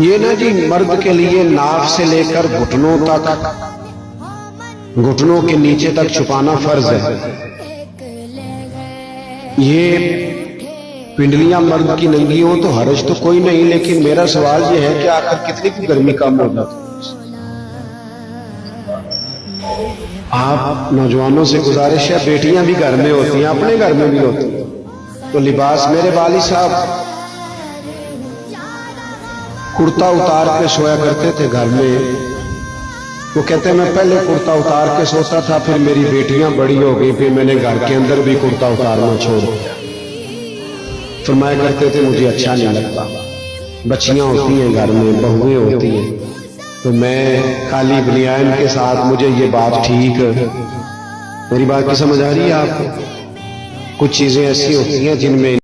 ये ना जी मर्द के लिए नाक से लेकर घुटनों तक, घुटनों के नीचे तक छुपाना फर्ज है। ये पिंडलियां मर्द की नंगी हो तो हर्ज तो कोई नहीं, लेकिन मेरा सवाल ये है कि आखिर कितनी की गर्मी कम हो जाती। आप नौजवानों से गुजारिश है, बेटियां भी घर में होती हैं, अपने घर में भी होती हैं, तो लिबास, मेरे वाली साहब कुर्ता उतार के सोया करते थे घर में। वो कहते मैं पहले कुर्ता उतार के सोता था, फिर मेरी बेटियां बड़ी हो गई, फिर मैंने घर के अंदर भी कुर्ता उतारना छोड़ दिया। फरमाया करते थे मुझे अच्छा नहीं लगता, बच्चियां होती हैं घर में, बहुएं होती हैं, तो मैं खाली बनियान के साथ, मुझे ये बात ठीक, मेरी बात की समझ आ रही है आपको? कुछ चीजें ऐसी होती हैं जिनमें